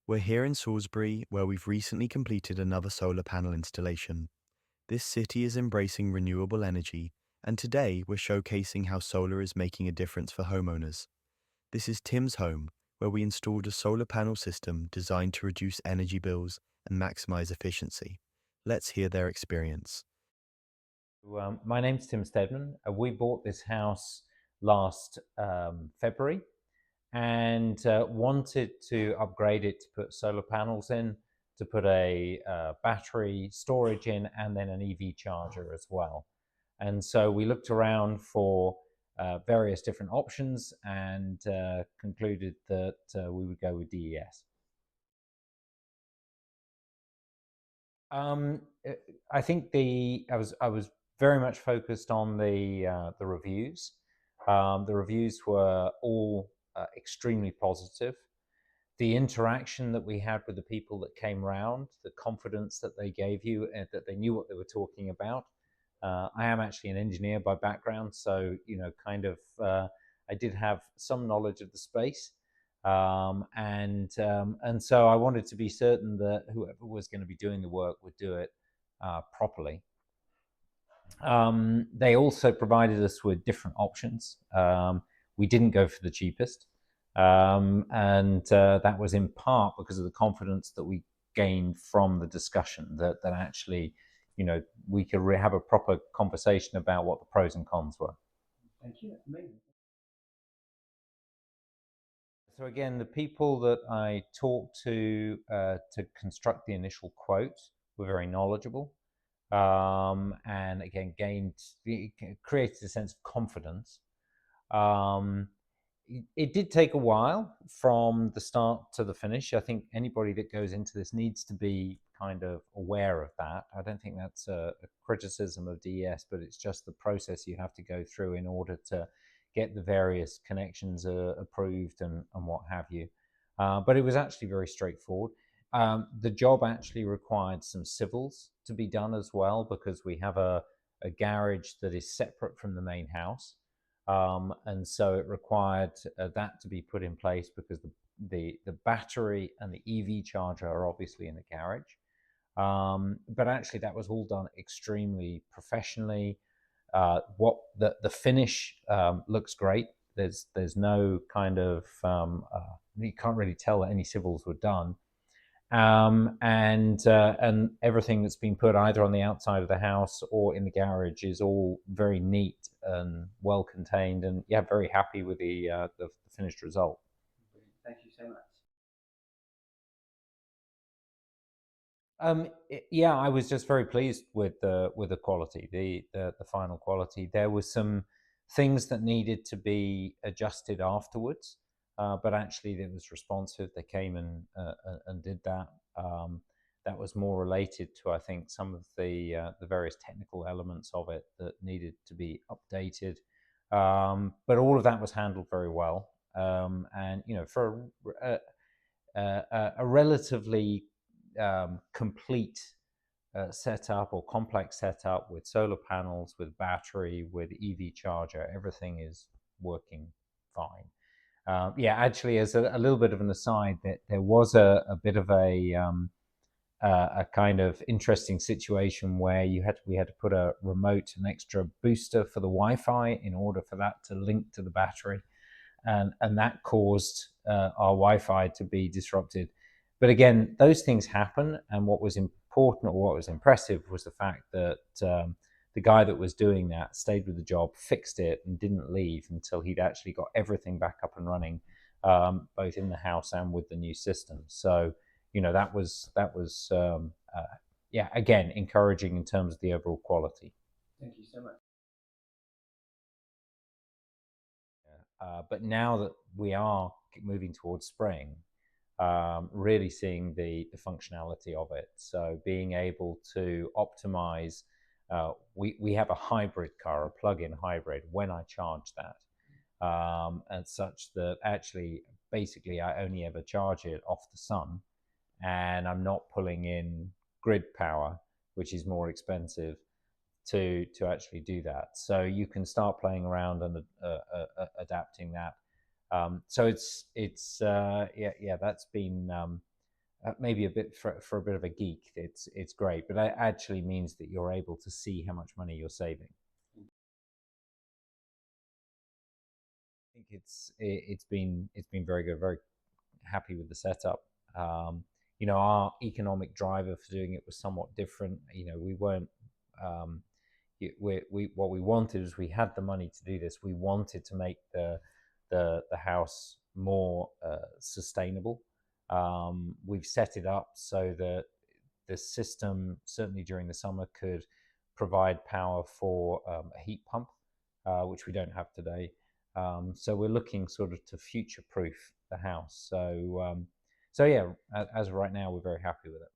We're here in Salisbury, where we've recently completed another solar panel installation. This city is embracing renewable energy, and today we're showcasing how solar is making a difference for homeowners. This is Tim's home, where we installed a solar panel system designed to reduce energy bills and maximize efficiency. Let's hear their experience. My name's Tim Stedman. We bought this house last February and wanted to upgrade it to put solar panels in, to put a battery storage in, and then an EV charger as well. And so we looked around for various different options and concluded that we would go with DES. Um, uh, I think I was very much focused on the reviews. The reviews were all extremely positive. The interaction that we had with the people that came round, the confidence that they gave you, and that they knew what they were talking about. I am actually an engineer by background, so I did have some knowledge of the space, and so I wanted to be certain that whoever was going to be doing the work would do it properly. They also provided us with different options. We didn't go for the cheapest, and that was in part because of the confidence that we gained from the discussion that actually, we could have a proper conversation about what the pros and cons were. Thank you. That's amazing. So again, the people that I talked to construct the initial quote were very knowledgeable, and again created a sense of confidence. Um, it did take a while from the start to the finish. I think anybody that goes into this needs to be kind of aware of that. I don't think that's a criticism of DES, but it's just the process you have to go through in order to get the various connections approved and what have you. But it was actually very straightforward. The job actually required some civils to be done as well, because we have a garage that is separate from the main house. And so it required that to be put in place, because the battery and the EV charger are obviously in the garage. But actually, that was all done extremely professionally. What the finish looks great. There's no kind of you can't really tell that any civils were done, and everything that's been put either on the outside of the house or in the garage is all very neat and well contained, and yeah, very happy with the finished result. Thank you so much. Yeah, I was just very pleased with the quality, the final quality. There was some things that needed to be adjusted afterwards, but actually it was responsive. They came and did that. That was more related to, I think, some of the various technical elements of it that needed to be updated. But all of that was handled very well, and for a relatively complete setup or complex setup with solar panels, with battery, with EV charger, everything is working fine. Yeah, actually, as a little bit of an aside, that there was a bit of a kind of interesting situation where we had to put a remote, an extra booster for the Wi-Fi in order for that to link to the battery, and that caused our Wi-Fi to be disrupted. But again, those things happen, and what was important, or what was impressive, was the fact that the guy that was doing that stayed with the job, fixed it, and didn't leave until he'd actually got everything back up and running, both in the house and with the new system. So that was yeah, again, encouraging in terms of the overall quality. Thank you so much. But now that we are moving towards spring, really seeing the functionality of it. So being able to optimize, we have a hybrid car, a plug-in hybrid, when I charge that, and such that actually, basically, I only ever charge it off the sun, and I'm not pulling in grid power, which is more expensive to actually do that. So you can start playing around and adapting that. So it's yeah, that's been maybe a bit for a bit of a geek, it's great, but it actually means that you're able to see how much money you're saving. I think it's been very good, very happy with the setup. Our economic driver for doing it was somewhat different. We weren't. What we wanted is we had the money to do this. We wanted to make the house more sustainable. We've set it up so that the system, certainly during the summer, could provide power for a heat pump, which we don't have today. So we're looking sort of to future-proof the house. So yeah, as of right now, we're very happy with it.